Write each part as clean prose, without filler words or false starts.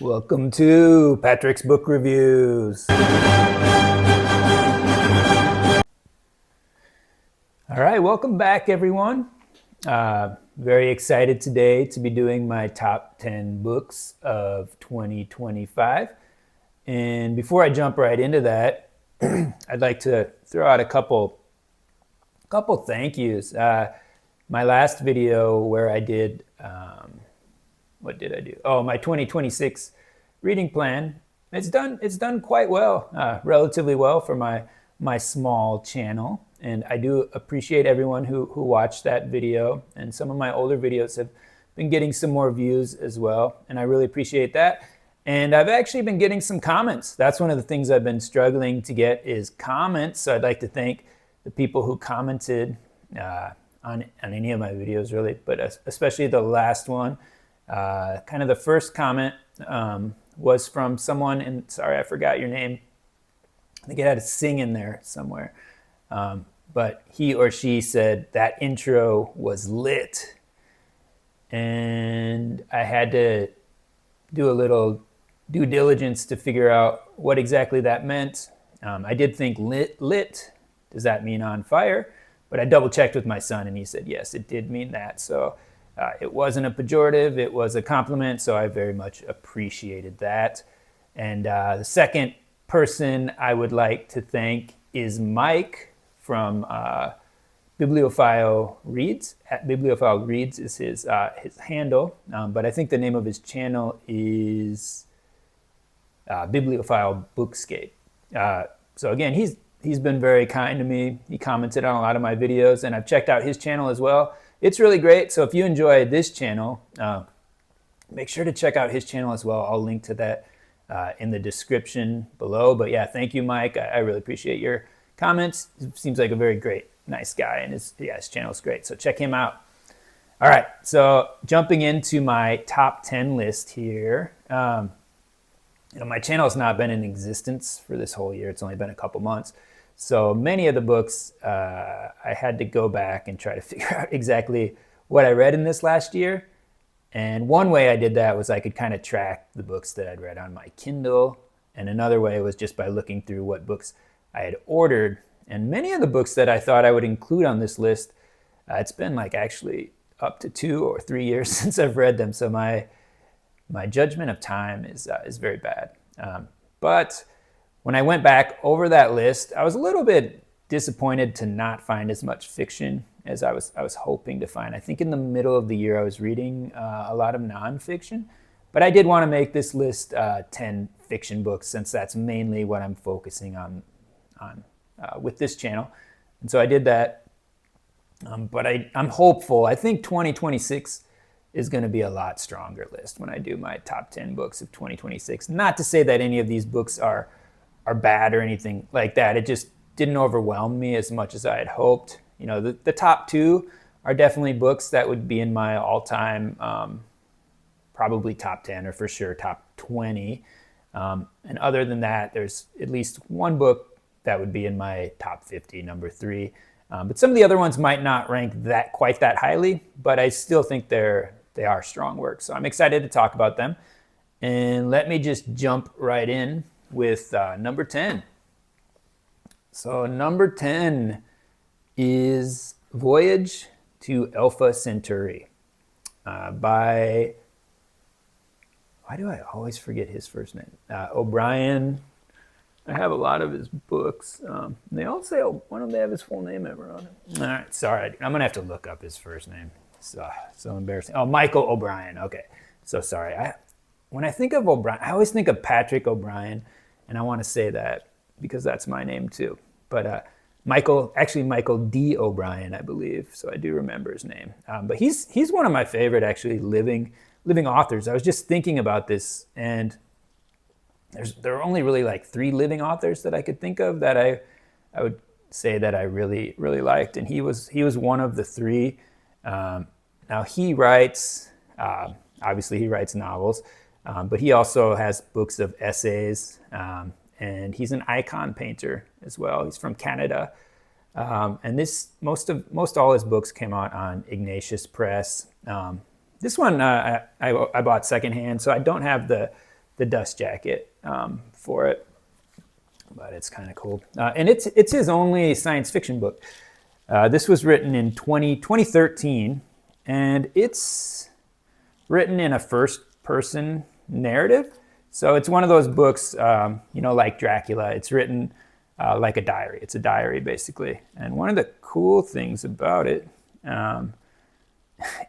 Welcome to Patrick's Book Reviews. All right, welcome back, everyone. Very excited today to be doing my top 10 books of 2025. And before I jump right into that, I'd like to throw out a couple thank yous. My last video where I did what did I do? Oh, my 2026 reading plan. It's done quite well, relatively well for my small channel. And I do appreciate everyone who watched that video. And some of my older videos have been getting some more views as well. And I really appreciate that. And I've actually been getting some comments. That's one of the things I've been struggling to get is comments. So I'd like to thank the people who commented on any of my videos, really, but especially the last one. Kind of the first comment was from someone, and sorry, I forgot your name. I think it had a sing in there somewhere. But he or she said that intro was lit. And I had to do a little due diligence to figure out what exactly that meant. I did think lit. Does that mean on fire? But I double checked with my son and he said, yes, it did mean that. So it wasn't a pejorative, it was a compliment, so I very much appreciated that. And the second person I would like to thank is Mike from Bibliophile Reads. At Bibliophile Reads is his handle, but I think the name of his channel is Bibliophile Bookscape. So again, he's been very kind to me. He commented on a lot of my videos, and I've checked out his channel as well. It's really great. So if you enjoy this channel, make sure to check out his channel as well. I'll link to that in the description below. But yeah, thank you, Mike. I really appreciate your comments. He seems like a very great, nice guy, and his channel is great. So check him out. All right, so jumping into my top 10 list here. My channel has not been in existence for this whole year. It's only been a couple months. So many of the books, I had to go back and try to figure out exactly what I read in this last year. And one way I did that was I could kind of track the books that I'd read on my Kindle. And another way was just by looking through what books I had ordered. And many of the books that I thought I would include on this list, it's been like actually up to 2 or 3 years since I've read them. So my judgment of time is very bad. But when I went back over that list, I was a little bit disappointed to not find as much fiction as I was hoping to find. I think in the middle of the year I was reading a lot of nonfiction, but I did want to make this list 10 fiction books since that's mainly what I'm focusing on with this channel. And so I did that, but I'm hopeful. I think 2026 is going to be a lot stronger list when I do my top 10 books of 2026. Not to say that any of these books are bad or anything like that. It just didn't overwhelm me as much as I had hoped. You know, the top 2 are definitely books that would be in my all-time, probably top 10 or for sure top 20. And other than that, there's at least one book that would be in my top 50, number 3. But some of the other ones might not rank quite that highly, but I still think they are strong works. So I'm excited to talk about them. And let me just jump right in with number 10. So number 10 is Voyage to Alpha Centauri by, why do I always forget his first name? O'Brien. I have a lot of his books. They all say, one of them have his full name ever on it. All right, sorry. I'm going to have to look up his first name. So embarrassing. Oh, Michael O'Brien. Okay. So sorry. When I think of O'Brien, I always think of Patrick O'Brien, and I want to say that because that's my name too. But Michael D. O'Brien, I believe. So I do remember his name. But he's one of my favorite actually living authors. I was just thinking about this, and there are only really like 3 living authors that I could think of that I would say that I really, really liked. And he was one of the 3. Now he writes, obviously he writes novels, but he also has books of essays, and he's an icon painter as well. He's from Canada. And most all his books came out on Ignatius Press. This one I bought secondhand, so I don't have the the dust jacket for it. But it's kind of cool. And it's his only science fiction book. This was written in 2013, and it's written in a first-person narrative. So it's one of those books, like Dracula. It's written like a diary. It's a diary, basically. And one of the cool things about it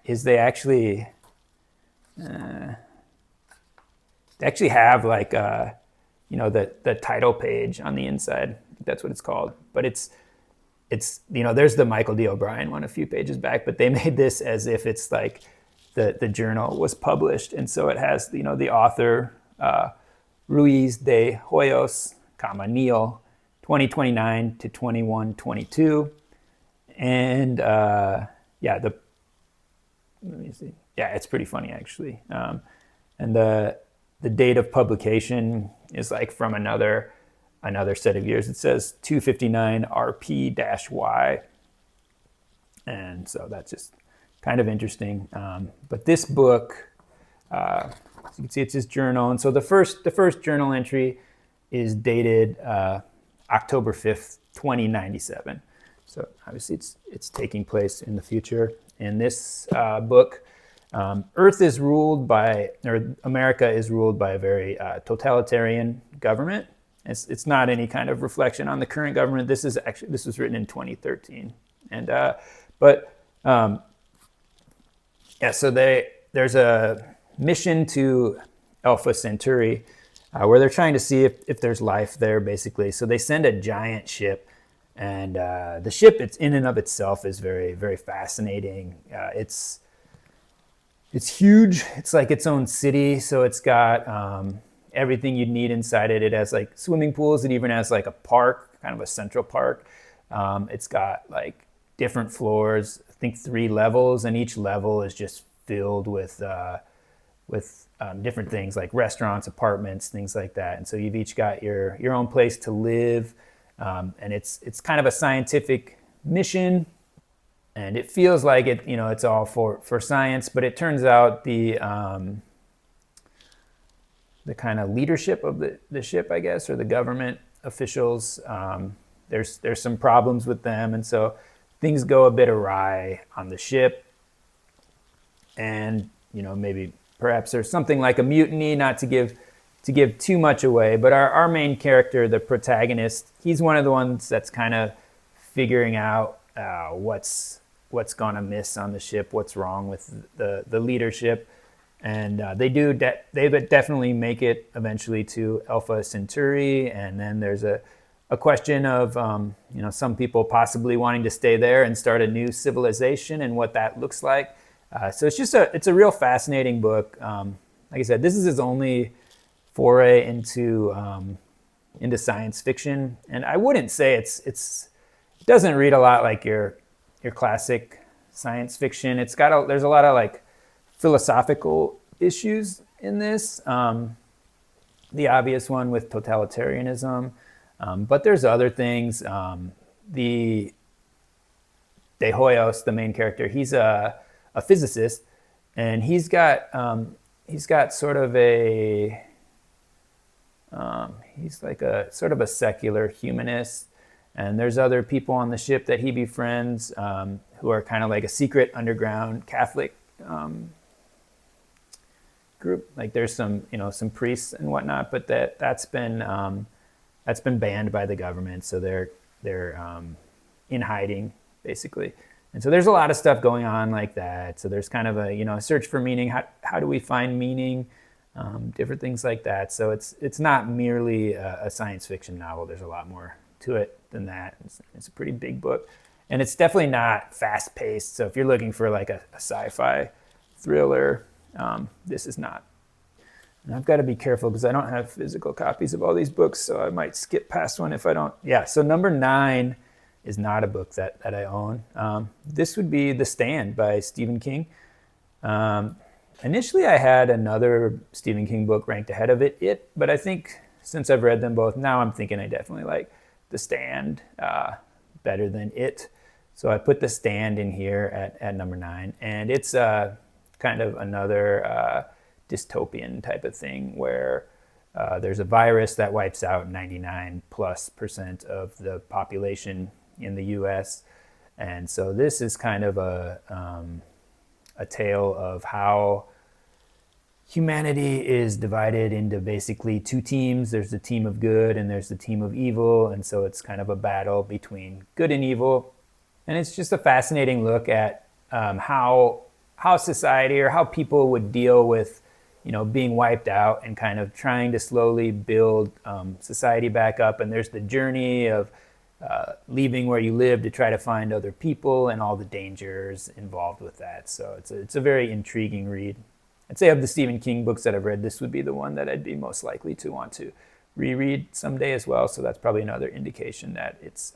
is they actually have like the title page on the inside. That's what it's called. But it's there's the Michael D. O'Brien one a few pages back, but they made this as if it's like the journal was published, and so it has the author Ruiz de Hoyos, Neil, 2029 to 2122, and let me see. Yeah, it's pretty funny actually, and the date of publication is like from another set of years. It says 259 RP-Y, and so that's just kind of interesting. But this book, as you can see, it's his journal, and so the first journal entry is dated October 5th, 2097. So obviously it's taking place in the future. In this book, America is ruled by a very totalitarian government. It's not any kind of reflection on the current government. This was written in 2013, and so there's a mission to Alpha Centauri where they're trying to see if there's life there, basically. So they send a giant ship, and the ship, it's in and of itself, is very, very fascinating. It's huge. It's like its own city. So it's got everything you'd need inside it. It has like swimming pools. It even has like a park, kind of a central park. It's got like different floors, I think 3 levels, and each level is just filled with different things like restaurants, apartments, things like that. And so you've each got your own place to live. And it's kind of a scientific mission, and it feels like it's all for science, but it turns out the kind of leadership of the ship, I guess, or the government officials, there's some problems with them, and so things go a bit awry on the ship, and maybe perhaps there's something like a mutiny, not to give too much away, but our main character, the protagonist, he's one of the ones that's kind of figuring out what's gone amiss on the ship, what's wrong with the leadership, and they definitely make it eventually to Alpha Centauri, and then there's a question of some people possibly wanting to stay there and start a new civilization and what that looks like. So it's a real fascinating book. Like I said, this is his only foray into science fiction, and I wouldn't say it doesn't read a lot like your classic science fiction. There's a lot of like philosophical issues in this. The obvious one with totalitarianism, but there's other things. De Hoyos, the main character, he's a physicist, and he's got sort of he's like a sort of a secular humanist, and there's other people on the ship that he befriends who are kind of like a secret underground Catholic group. Like there's some priests and whatnot, but that's been banned by the government, so they're in hiding basically. And so there's a lot of stuff going on like that. So there's kind of a search for meaning. How do we find meaning? Different things like that. So it's not merely a science fiction novel. There's a lot more to it than that. It's a pretty big book, and it's definitely not fast paced. So if you're looking for like a sci-fi thriller, this is not. And I've got to be careful because I don't have physical copies of all these books, so I might skip past one if I don't. Yeah. So number 9 is not a book that I own. This would be The Stand by Stephen King. Initially, I had another Stephen King book ranked ahead of it, but I think since I've read them both, now I'm thinking I definitely like The Stand better than it. So I put The Stand in here at number 9, and it's kind of another dystopian type of thing where there's a virus that wipes out 99+% of the population in the U.S. And so this is kind of a tale of how humanity is divided into basically two teams. There's the team of good and there's the team of evil. And so it's kind of a battle between good and evil. And it's just a fascinating look at how society or how people would deal with, being wiped out and kind of trying to slowly build society back up. And there's the journey of leaving where you live to try to find other people and all the dangers involved with that. So it's a very intriguing read. I'd say of the Stephen King books that I've read, this would be the one that I'd be most likely to want to reread someday as well. So that's probably another indication that it's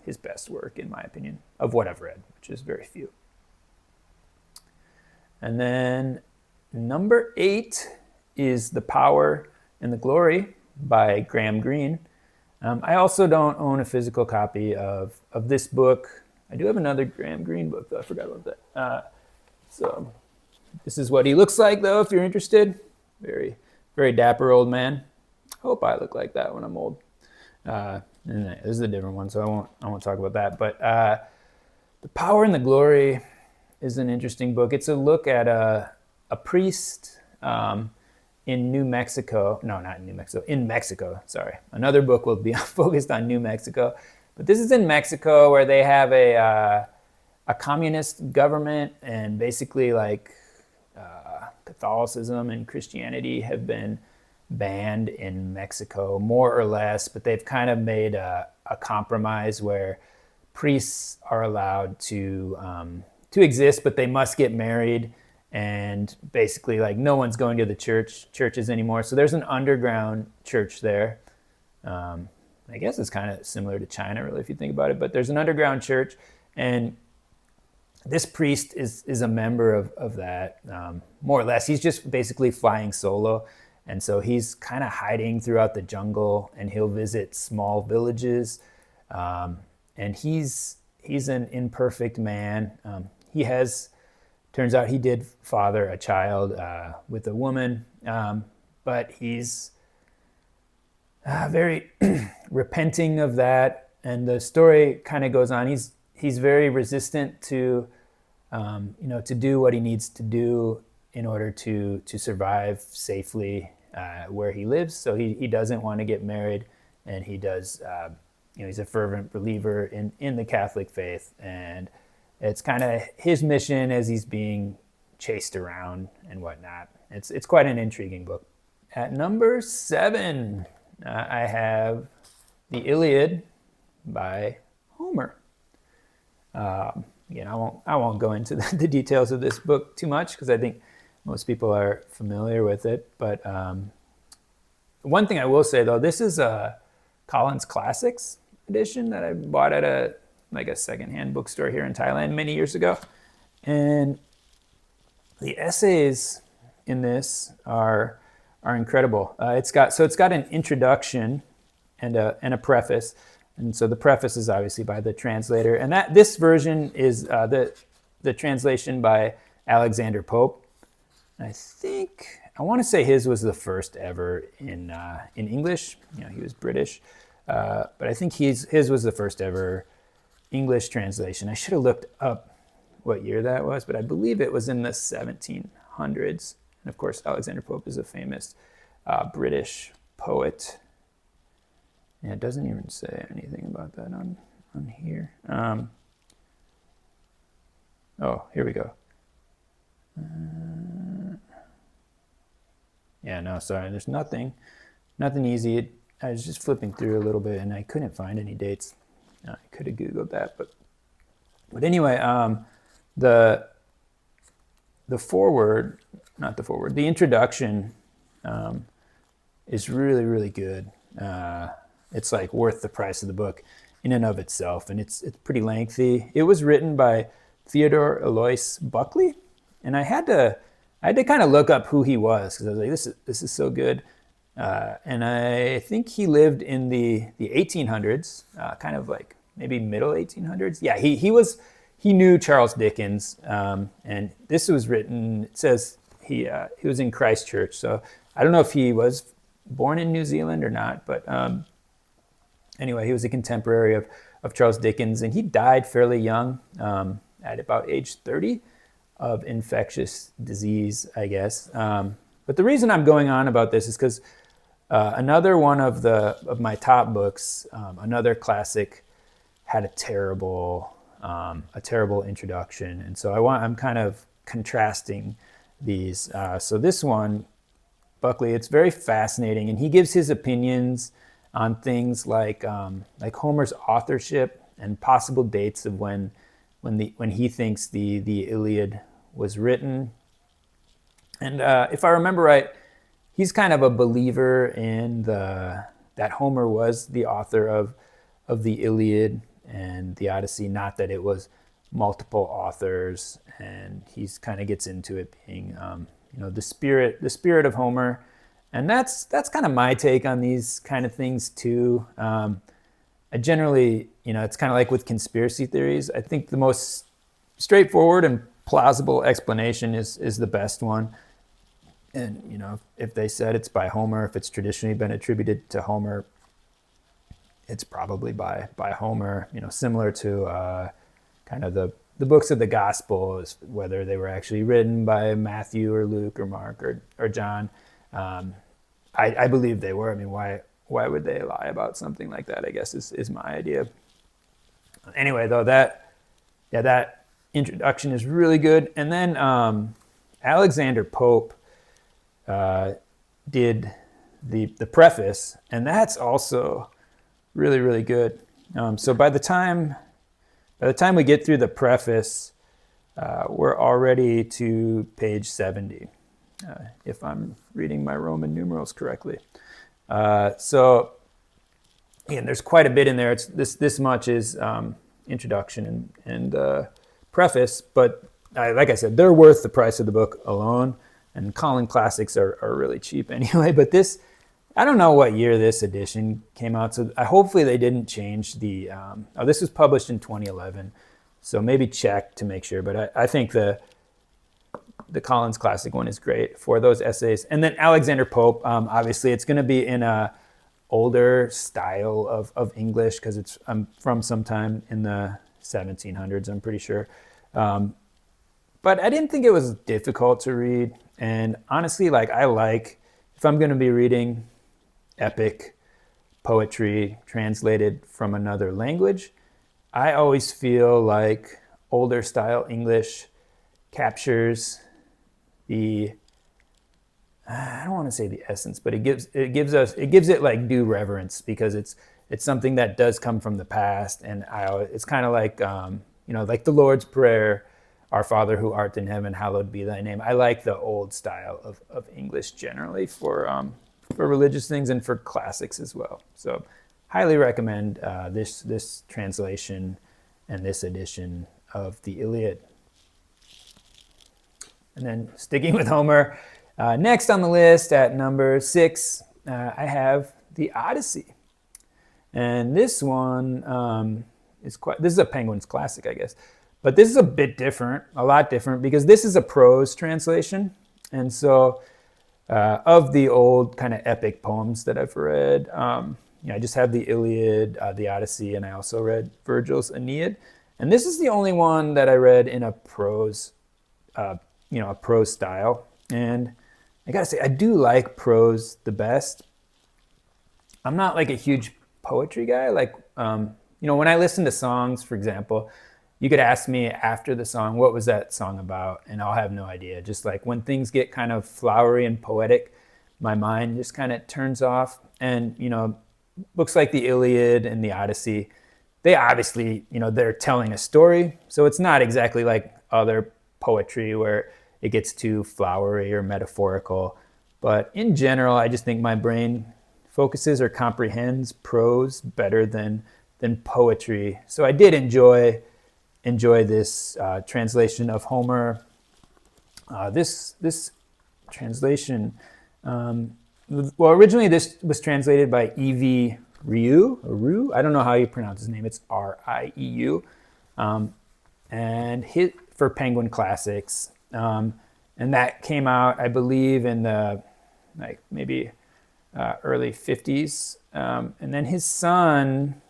his best work, in my opinion, of what I've read, which is very few. And then number 8 is The Power and the Glory by Graham Greene. I also don't own a physical copy of this book. I do have another Graham Greene book, though. I forgot about that. So this is what he looks like, though, if you're interested. Very, very dapper old man. Hope I look like that when I'm old. And this is a different one, so I won't talk about that. But The Power and the Glory is an interesting book. It's a look at a priest in New Mexico. No, not in New Mexico. In Mexico, sorry. Another book will be focused on New Mexico. But this is in Mexico, where they have a communist government, and basically like Catholicism and Christianity have been banned in Mexico, more or less, but they've kind of made a compromise where priests are allowed to exist, but they must get married, and basically like no one's going to the churches anymore. So there's an underground church there. I guess it's kind of similar to China, really, if you think about it, but there's an underground church, and this priest is a member of that, more or less. He's just basically flying solo. And so he's kind of hiding throughout the jungle, and he'll visit small villages. And he's an imperfect man. Turns out he did father a child with a woman, but he's very repenting of that. And the story kind of goes on. He's very resistant to do what he needs to do in order to survive safely where he lives. So he doesn't want to get married, and he does, he's a fervent believer in the Catholic faith. And it's kind of his mission as he's being chased around and whatnot. It's quite an intriguing book. At number 7, I have The Iliad by Homer. Again, I won't go into the details of this book too much, because I think most people are familiar with it. But one thing I will say, though, this is a Collins Classics edition that I bought at a secondhand bookstore here in Thailand many years ago. And the essays in this are incredible. It's got an introduction and a preface. And so the preface is obviously by the translator. And this version is the translation by Alexander Pope. I want to say his was the first ever in English. He was British, but I think his was the first ever English translation. I should have looked up what year that was, but I believe it was in the 1700s. And of course, Alexander Pope is a famous British poet. Yeah, it doesn't even say anything about that on here. Here we go. Sorry, there's nothing easy. I was just flipping through a little bit, and I couldn't find any dates. I could have Googled that, but anyway, the introduction is really, really good. It's like worth the price of the book in and of itself, and it's pretty lengthy. It was written by Theodore Alois Buckley, and I had to kind of look up who he was, because I was like, this is so good. And I think he lived in the 1800s, kind of like maybe middle 1800s. Yeah, he knew Charles Dickens, and this was written. It says he was in Christchurch, so I don't know if he was born in New Zealand or not, but anyway, he was a contemporary of Charles Dickens, and he died fairly young, at about age 30, of infectious disease, I guess. But the reason I'm going on about this is because another one of my top books, another classic, had a terrible introduction, and so I'm kind of contrasting these. So this one, Buckley, it's very fascinating, and he gives his opinions on things like Homer's authorship and possible dates of when he thinks the Iliad was written. And if I remember right, he's kind of a believer in that Homer was the author of the Iliad and the Odyssey, not that it was multiple authors. And he's kind of gets into it being the spirit of Homer. And that's kind of my take on these kind of things too. I generally, it's kind of like with conspiracy theories. I think the most straightforward and plausible explanation is the best one. And, if they said it's by Homer, if it's traditionally been attributed to Homer, it's probably by Homer, similar to kind of the books of the Gospels, whether they were actually written by Matthew or Luke or Mark or John. I believe they were. I mean, why would they lie about something like that, I guess is my idea. Anyway, though, that introduction is really good. And then Alexander Pope did the preface, and that's also really, really good. So by the time we get through the preface, we're already to page 70, if I'm reading my Roman numerals correctly. So again, there's quite a bit in there. It's this much is introduction and preface, but like I said, they're worth the price of the book alone. And Colin Classics are really cheap anyway. But this, I don't know what year this edition came out, so hopefully they didn't change the. This was published in 2011, so maybe check to make sure. But I think the Collins Classic one is great for those essays. And then Alexander Pope, obviously it's going to be in a older style of English because it's from sometime in the 1700s, I'm pretty sure. But I didn't think it was difficult to read. And honestly, if I'm going to be reading epic poetry translated from another language, I always feel like older style English captures I don't want to say the essence, but it gives it like due reverence, because it's something that does come from the past. And it's kind of like, like the Lord's Prayer, Our Father who art in heaven, hallowed be thy name. I like the old style of English generally for religious things and for classics as well. So highly recommend this translation and this edition of the Iliad. And then sticking with Homer, next on the list at number 6, I have the Odyssey. And this one this is a Penguin's classic, I guess. But this is a bit different, a lot different, because this is a prose translation. And so of the old kind of epic poems that I've read, I just have the Iliad, the Odyssey, and I also read Virgil's Aeneid. And this is the only one that I read in a prose, a prose style. And I gotta say, I do like prose the best. I'm not like a huge poetry guy. Like, when I listen to songs, for example, you could ask me after the song, what was that song about? And I'll have no idea. Just like when things get kind of flowery and poetic, my mind just kind of turns off. And, books like the Iliad and the Odyssey, they obviously, they're telling a story. So it's not exactly like other poetry where it gets too flowery or metaphorical. But in general, I just think my brain focuses or comprehends prose better than poetry. So I did enjoy this translation of Homer. This translation, originally this was translated by E.V. Rieu. I don't know how you pronounce his name. It's R-I-E-U. And for Penguin Classics. And that came out, I believe, in the maybe early 50s. And then his son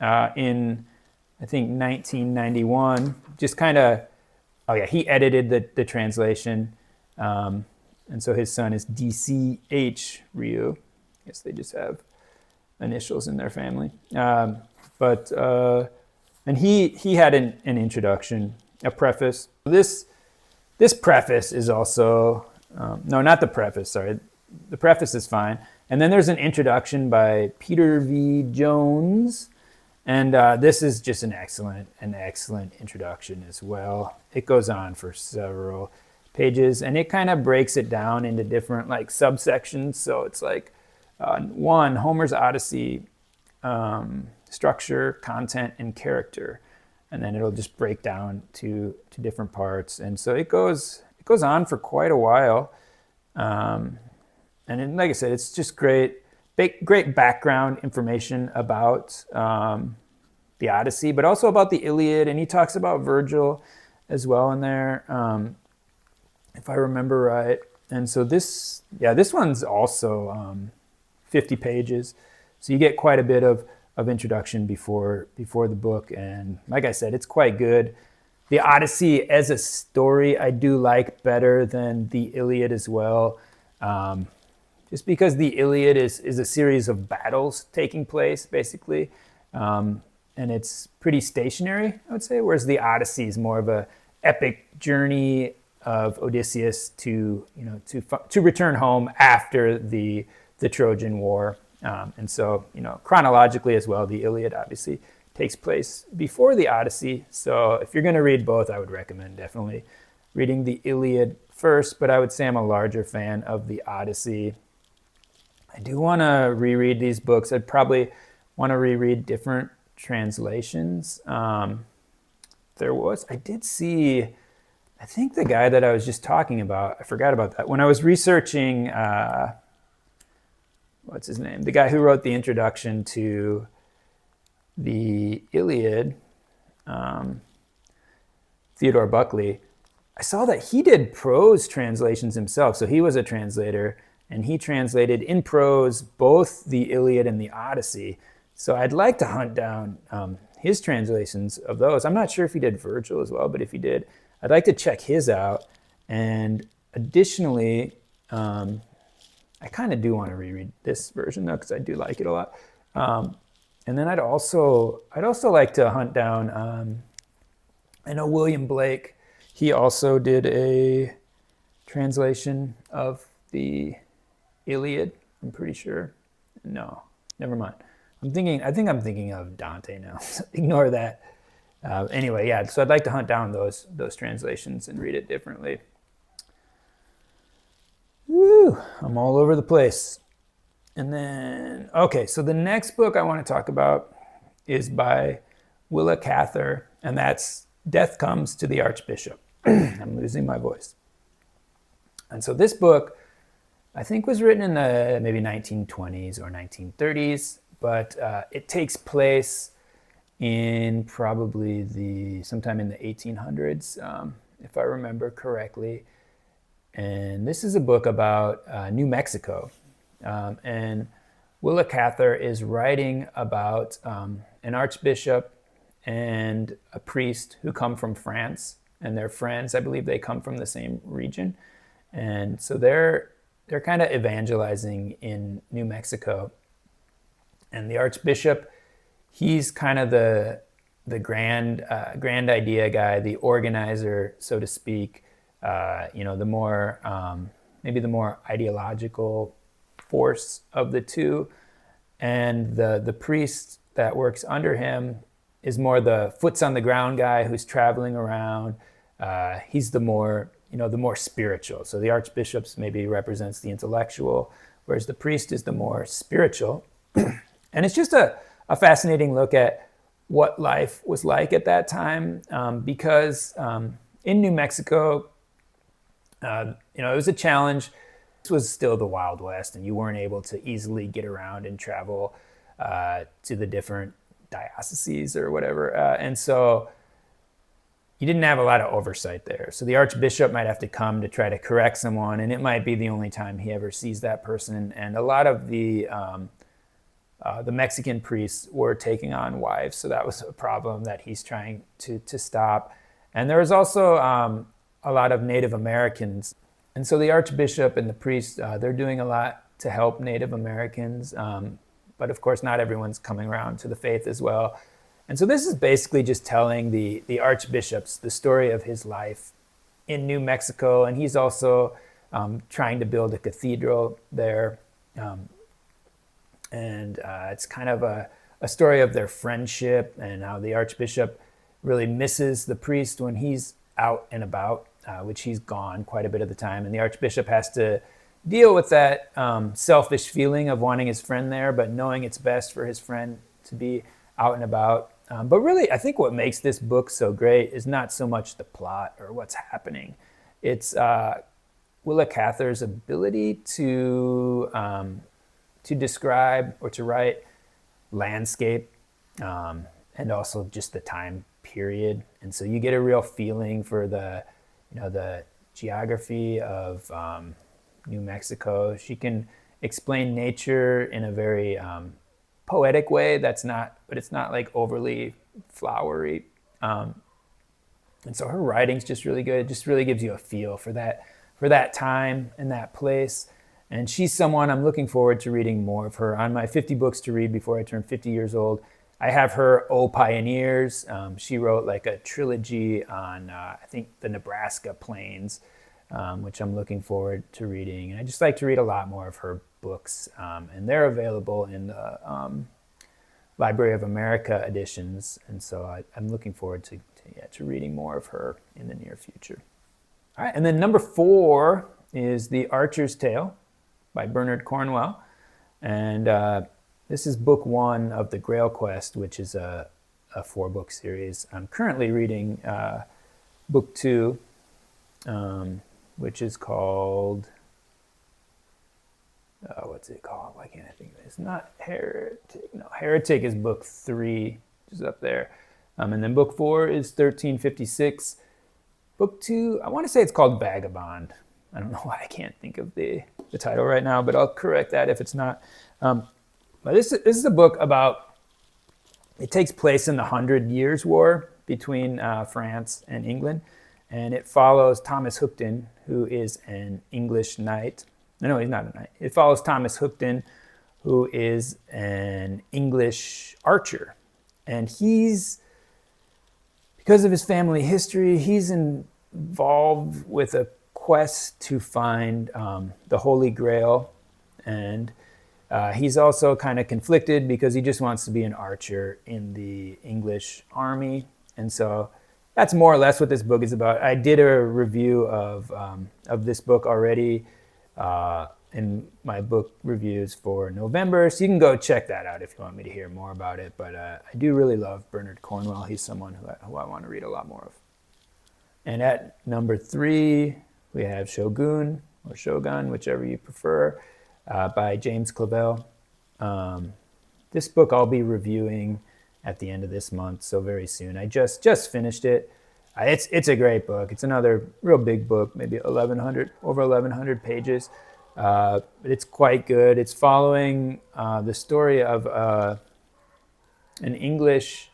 in, I think, 1991, just kind of, oh yeah, he edited the translation. And so his son is DCH Ryu. I guess they just have initials in their family. And he had an introduction, a preface. This preface is also, no, not the preface, sorry. The preface is fine. And then there's an introduction by Peter V. Jones. And this is just an excellent introduction as well. It goes on for several pages, and it kind of breaks it down into different like subsections. So it's like 1, Homer's Odyssey, structure, content, and character. And then it'll just break down to different parts. And so it goes on for quite a while. And then, like I said, it's just great background information about the Odyssey, but also about the Iliad. And he talks about Virgil as well in there, if I remember right. And so this one's also 50 pages. So you get quite a bit of introduction before the book. And like I said, it's quite good. The Odyssey as a story, I do like better than the Iliad as well. Just because the Iliad is a series of battles taking place, basically. And it's pretty stationary, I would say, whereas the Odyssey is more of a epic journey of Odysseus to return home after the Trojan War. And so, chronologically as well, the Iliad obviously takes place before the Odyssey. So if you're going to read both, I would recommend definitely reading the Iliad first, but I would say I'm a larger fan of the Odyssey. I do want to reread these books. I'd probably want to reread different translations. I did see, I think the guy that I was just talking about, I forgot about that. When I was researching, what's his name? The guy who wrote the introduction to the Iliad, Theodore Buckley, I saw that he did prose translations himself. So he was a translator, and he translated in prose both the Iliad and the Odyssey. So I'd like to hunt down his translations of those. I'm not sure if he did Virgil as well, but if he did, I'd like to check his out. And additionally, I kind of do want to reread this version though, because I do like it a lot. And then I'd also like to hunt down. I know William Blake. He also did a translation of the Iliad. I'm pretty sure. No, never mind. I think I'm thinking of Dante now. Ignore that. Anyway, yeah. So I'd like to hunt down those translations and read it differently. Woo! I'm all over the place. And then, okay, so the next book I want to talk about is by Willa Cather, and that's Death Comes to the Archbishop. I'm losing my voice. And so this book, I think, was written in the maybe 1920s or 1930s, but it takes place in probably sometime in the 1800s, if I remember correctly. And this is a book about New Mexico. And Willa Cather is writing about an archbishop and a priest who come from France, and they're friends. I believe they come from the same region. And so they're kind of evangelizing in New Mexico. And the archbishop, he's kind of the grand idea guy, the organizer, so to speak. The more maybe the more ideological force of the two, and the priest that works under him is more the foots on the ground guy who's traveling around. He's the more spiritual. So the archbishop's maybe represents the intellectual, whereas the priest is the more spiritual. And it's just a fascinating look at what life was like at that time, because in New Mexico, it was a challenge. This was still the Wild West, and you weren't able to easily get around and travel to the different dioceses or whatever. And so you didn't have a lot of oversight there. So the archbishop might have to come to try to correct someone, and it might be the only time he ever sees that person. And a lot of the Mexican priests were taking on wives, so that was a problem that he's trying to stop. And there was also a lot of Native Americans. And so the archbishop and the priests, they're doing a lot to help Native Americans. But of course, not everyone's coming around to the faith as well. And so this is basically just telling the archbishop's the story of his life in New Mexico. And he's also trying to build a cathedral there. It's kind of a story of their friendship and how the archbishop really misses the priest when he's out and about, which he's gone quite a bit of the time. And the archbishop has to deal with that selfish feeling of wanting his friend there, but knowing it's best for his friend to be out and about. But really, I think what makes this book so great is not so much the plot or what's happening. It's Willa Cather's ability to describe or to write landscape and also just the time period. And so you get a real feeling for the geography of New Mexico. She can explain nature in a very poetic way but it's not like overly flowery. And so her writing's just really good. It just really gives you a feel for that time and that place. And she's someone I'm looking forward to reading more of her. On my 50 books to read before I turn 50 years old, I have her O Pioneers. She wrote like a trilogy on, I think, the Nebraska plains, which I'm looking forward to reading. And I just like to read a lot more of her books. And they're available in the Library of America editions. And so I'm looking forward to reading more of her in the near future. All right, and then number 4 is The Archer's Tale by Bernard Cornwell. And this is book 1 of the Grail Quest, which is a 4-book series. I'm currently reading book 2, which is called, what's it called? Why can't I think of it? It's not Heretic. No, Heretic is book 3, which is up there. And then book 4 is 1356. Book 2, I want to say it's called Vagabond. I don't know why I can't think of the title right now, but I'll correct that if it's not. But this is a book about, it takes place in the 100 Years' War between France and England. And it follows Thomas Hookton, who is an English knight. No, he's not a knight. It follows Thomas Hookton, who is an English archer. And because of his family history, he's involved with a quest to find the Holy Grail. And he's also kind of conflicted because he just wants to be an archer in the English army. And so that's more or less what this book is about. I did a review of this book already in my book reviews for November. So you can go check that out if you want me to hear more about it. But I do really love Bernard Cornwell. He's someone who I want to read a lot more of. And at number 3, we have Shogun, or Shogun, whichever you prefer, by James Clavell. This book I'll be reviewing at the end of this month, so very soon. I just finished it. It's a great book. It's another real big book, maybe over 1,100 pages. But it's quite good. It's following the story of an English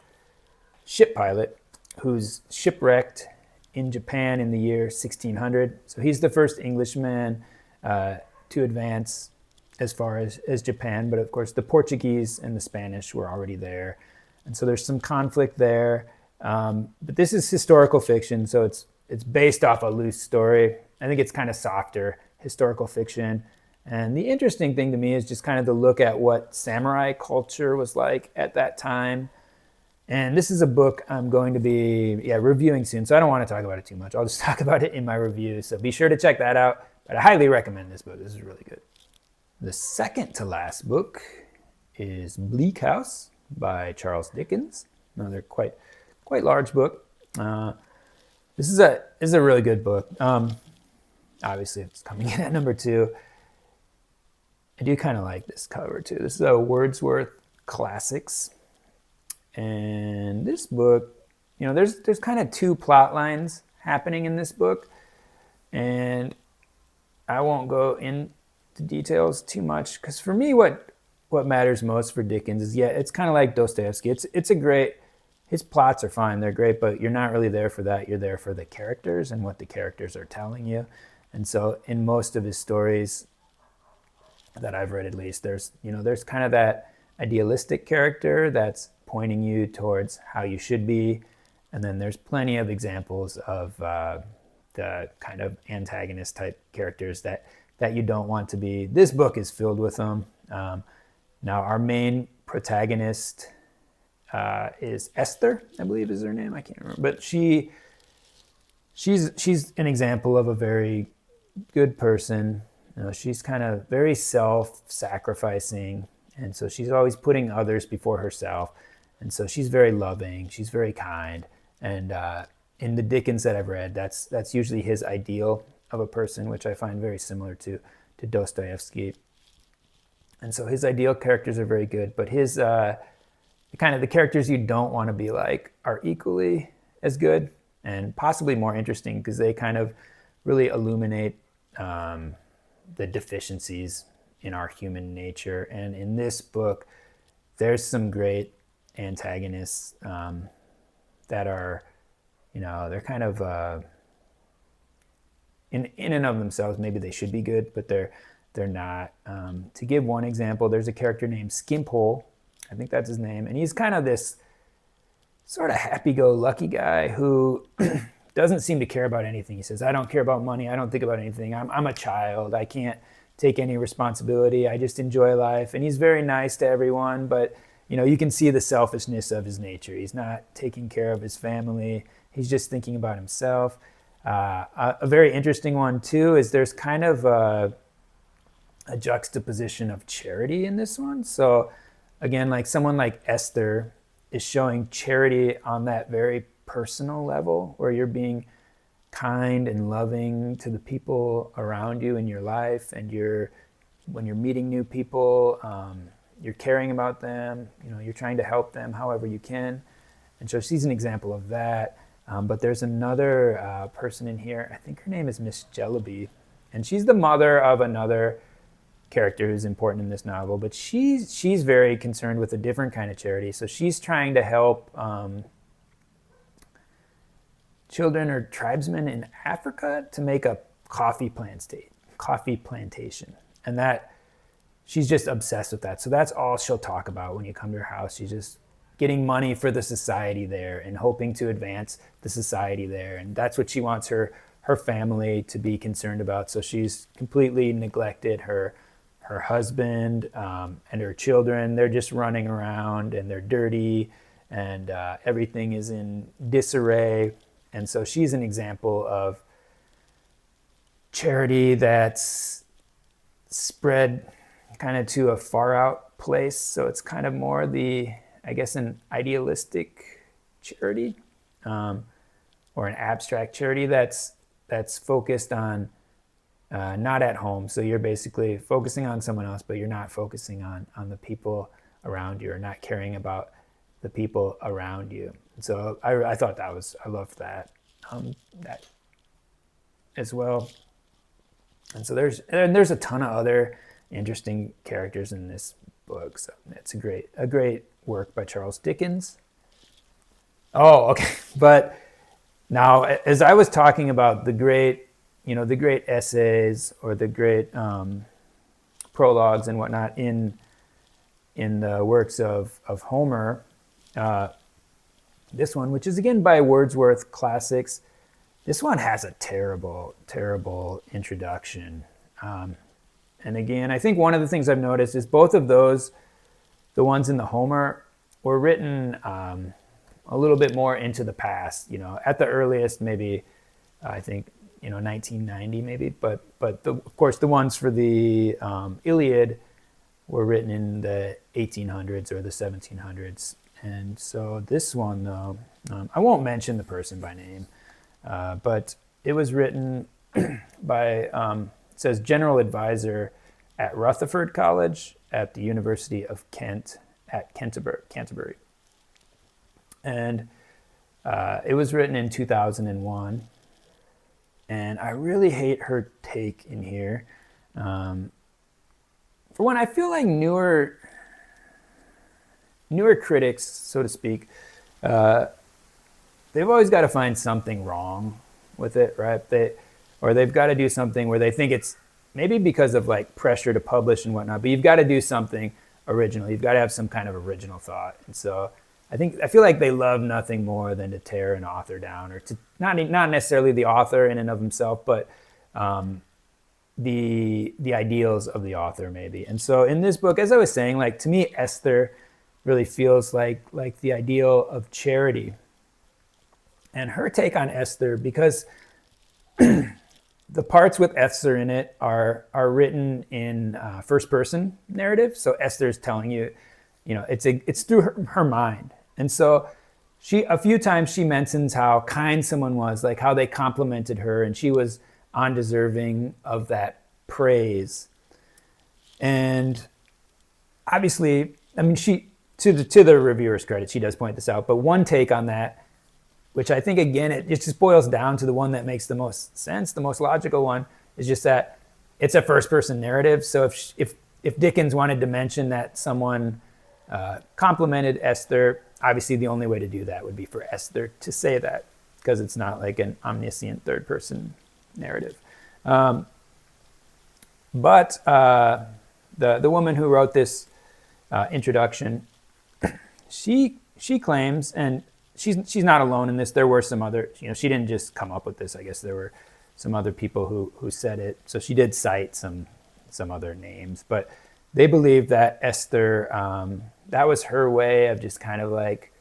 ship pilot who's shipwrecked in Japan in the year 1600. So he's the first Englishman to advance as far as Japan. But of course, the Portuguese and the Spanish were already there. And so there's some conflict there. But this is historical fiction, so it's based off a loose story. I think it's kind of softer historical fiction. And the interesting thing to me is just kind of to look at what samurai culture was like at that time. And this is a book I'm going to be reviewing soon, so I don't want to talk about it too much. I'll just talk about it in my review. So be sure to check that out. But I highly recommend this book. This is really good. The second to last book is Bleak House by Charles Dickens. Another quite large book. This is a really good book. Obviously, it's coming in at number 2. I do kind of like this cover too. This is a Wordsworth Classics. And this book there's kind of two plot lines happening in this book, and I won't go into details too much because for me, what matters most for Dickens is, it's kind of like Dostoevsky. It's a great. His plots are fine, they're great, but you're not really there for that. You're there for the characters and what the characters are telling you. And so in most of his stories that I've read, at least, there's kind of that idealistic character that's pointing you towards how you should be. And then there's plenty of examples of the kind of antagonist type characters that you don't want to be. This book is filled with them. Now, our main protagonist is Esther, I believe is her name. I can't remember, but she's an example of a very good person. She's kind of very self-sacrificing, and so she's always putting others before herself. And so she's very loving. She's very kind. And in the Dickens that I've read, that's usually his ideal of a person, which I find very similar to Dostoevsky. And so his ideal characters are very good, but his kind of the characters you don't want to be like are equally as good and possibly more interesting because they kind of really illuminate the deficiencies in our human nature. And in this book, there's some great antagonists that are, they're kind of in and of themselves, maybe they should be good, but they're not. To give one example, there's a character named Skimpole. I think that's his name. And he's kind of this sort of happy-go-lucky guy who doesn't seem to care about anything. He says, I don't care about money. I don't think about anything. I'm a child. I can't take any responsibility. I just enjoy life. And he's very nice to everyone, but you can see the selfishness of his nature. He's not taking care of his family. He's just thinking about himself. A very interesting one, too, is there's kind of a juxtaposition of charity in this one. So again, like someone like Esther is showing charity on that very personal level where you're being kind and loving to the people around you in your life, and when you're meeting new people, you're caring about them, you're trying to help them however you can. And so she's an example of that. But there's another person in here, I think her name is Miss Jellyby, and she's the mother of another character who's important in this novel, but she's very concerned with a different kind of charity. So she's trying to help children or tribesmen in Africa to make a coffee plantation. And that she's just obsessed with that. So that's all she'll talk about when you come to her house. She's just getting money for the society there and hoping to advance the society there. And that's what she wants her family to be concerned about. So she's completely neglected her husband and her children. They're just running around and they're dirty and everything is in disarray. And so she's an example of charity that's spread kind of to a far out place. So it's kind of more an idealistic charity or an abstract charity that's focused on not at home. So you're basically focusing on someone else, but you're not focusing on the people around you or not caring about the people around you. And so I thought I loved that as well. And so there's a ton of other interesting characters in this book. So it's a great work by Charles Dickens. Oh, okay. But now, as I was talking about the great essays or the great prologues and whatnot in the works of Homer, this one, which is again by Wordsworth Classics, this one has a terrible, terrible introduction. And again, I think one of the things I've noticed is both of those, the ones in the Homer, were written a little bit more into the past. At the earliest, maybe I think 1990 maybe, but of course the ones for the Iliad were written in the 1800s or the 1700s. And so this one, though, I won't mention the person by name, but it was written by, it says General Advisor at Rutherford College at the University of Kent at Canterbury. And It was written in 2001, and I really hate her take in here. For one, I feel like newer critics, so to speak, they've always got to find something wrong with it, right? They've got to do something where they think it's maybe because of like pressure to publish and whatnot, but you've got to do something original. You've got to have some kind of original thought. And so I feel like they love nothing more than to tear an author down, or to not necessarily the author in and of himself, but the ideals of the author maybe. And so in this book, as I was saying, like to me, Esther really feels like the ideal of charity. And her take on Esther, because the parts with Esther in it are written in first person narrative. So Esther's telling you, it's through her mind. And so a few times she mentions how kind someone was, like how they complimented her, and she was undeserving of that praise. And obviously, I mean, to the reviewer's credit, she does point this out, but one take on that, which I think, again, it just boils down to the one that makes the most sense, the most logical one, is just that it's a first-person narrative. So if Dickens wanted to mention that someone complimented Esther, obviously the only way to do that would be for Esther to say that, because it's not like an omniscient third-person narrative. But the woman who wrote this introduction, she claims, and she's not alone in this. There were some other, she didn't just come up with this. I guess there were some other people who said it. So she did cite some other names, but they believe that Esther, that was her way of just kind of like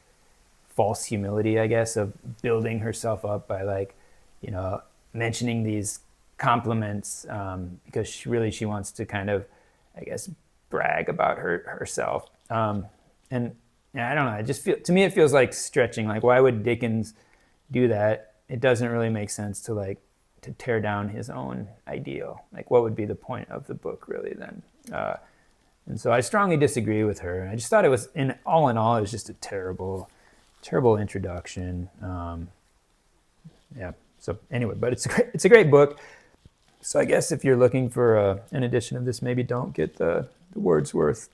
false humility, I guess, of building herself up by like, mentioning these compliments, because she wants to kind of, I guess, brag about herself. And I don't know. To me, it feels like stretching. Like, why would Dickens do that? It doesn't really make sense to tear down his own ideal. Like, what would be the point of the book, really? Then, and so I strongly disagree with her. I just thought it was, in all, it was just a terrible introduction. Yeah. So anyway, but it's a great book. So I guess if you're looking for an edition of this, maybe don't get the Wordsworth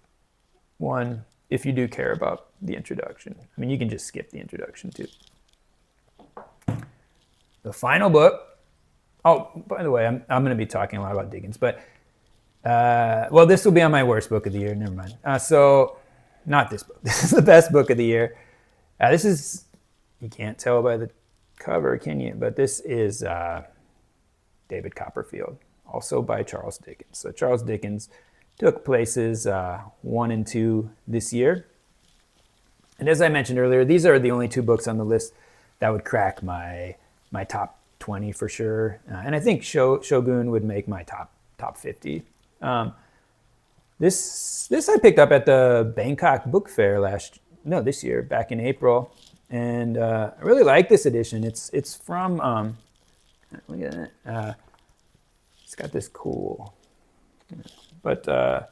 one if you do care about the introduction. I mean, you can just skip the introduction too. The final book. Oh, by the way, I'm going to be talking a lot about Dickens, but this will be on my worst book of the year. Never mind. So, not this book. This is the best book of the year. This is, you can't tell by the cover, can you? But this is David Copperfield, also by Charles Dickens. So Charles Dickens took places 1 and 2 this year. And as I mentioned earlier, these are the only 2 books on the list that would crack my top 20 for sure. And I think Shogun would make my top 50. This I picked up at the Bangkok Book Fair this year, back in April. And I really like this edition. It's from, look at it. It's got this cool, but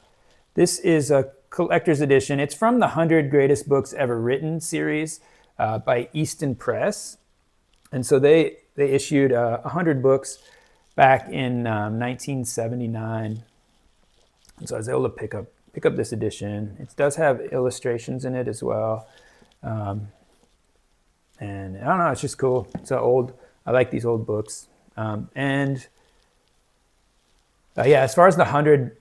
this is a collector's edition. It's from the 100 Greatest Books Ever Written series by Easton Press. And so they issued 100 books back in 1979. And so I was able to pick up this edition. It does have illustrations in it as well. And I don't know, it's just cool. It's I like these old books. As far as the 100,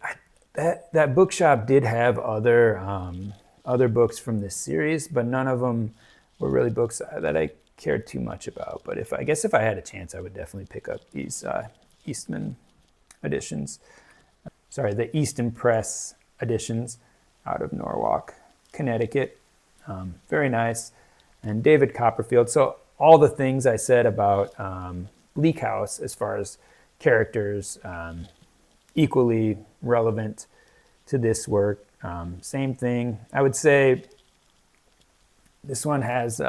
that bookshop did have other books from this series, but none of them were really books that I cared too much about. But if I had a chance, I would definitely pick up these Eastman editions. The Easton Press editions out of Norwalk, Connecticut. Very nice. And David Copperfield. So all the things I said about Bleak House as far as characters, equally relevant to this work. Same thing. I would say this one has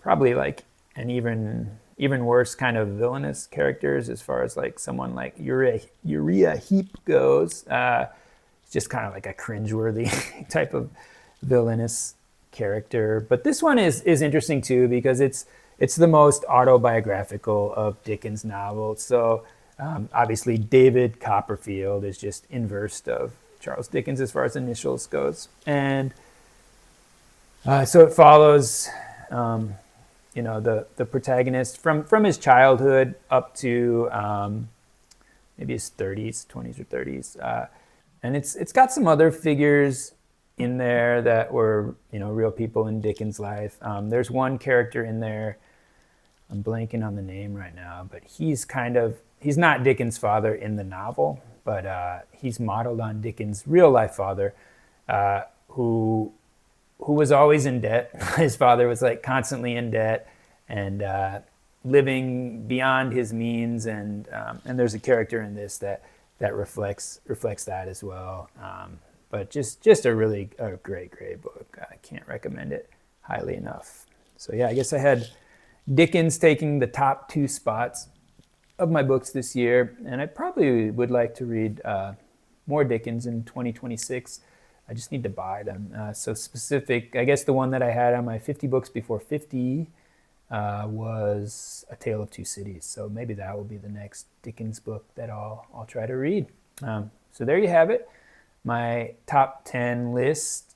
probably like an even worse kind of villainous characters as far as like someone like Uriah Heep goes. It's just kind of like a cringeworthy type of villainous character. But this one is interesting too, because it's the most autobiographical of Dickens' novels. So obviously David Copperfield is just inverse of Charles Dickens as far as initials goes. And so it follows the protagonist from his childhood up to maybe his 30s, 20s or 30s. And it's got some other figures in there that were, real people in Dickens' life. There's one character in there, I'm blanking on the name right now, but he's not Dickens' father in the novel, but he's modeled on Dickens' real life father, who was always in debt. His father was like constantly in debt and living beyond his means. And there's a character in this that reflects that as well. But just a really great book. I can't recommend it highly enough. So yeah, I guess I had Dickens taking the top 2 spots of my books this year, and I probably would like to read more Dickens in 2026. I just need to buy them. So specific, I guess the one that I had on my 50 books before 50 was A Tale of Two Cities. So maybe that will be the next Dickens book that I'll try to read. So there you have it, my top 10 list.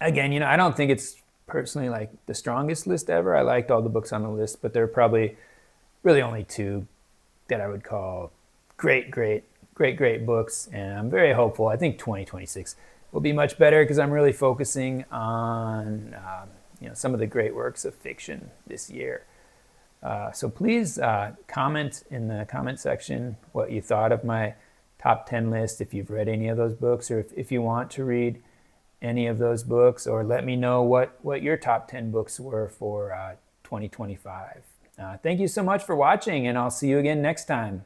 Again, I don't think it's personally like the strongest list ever. I liked all the books on the list, but there are probably really only 2 that I would call great books, and I'm very hopeful. I think 2026 will be much better because I'm really focusing on some of the great works of fiction this year. So please comment in the comment section what you thought of my top 10 list, if you've read any of those books, or if you want to read any of those books, or let me know what your top 10 books were for 2025. Thank you so much for watching, and I'll see you again next time.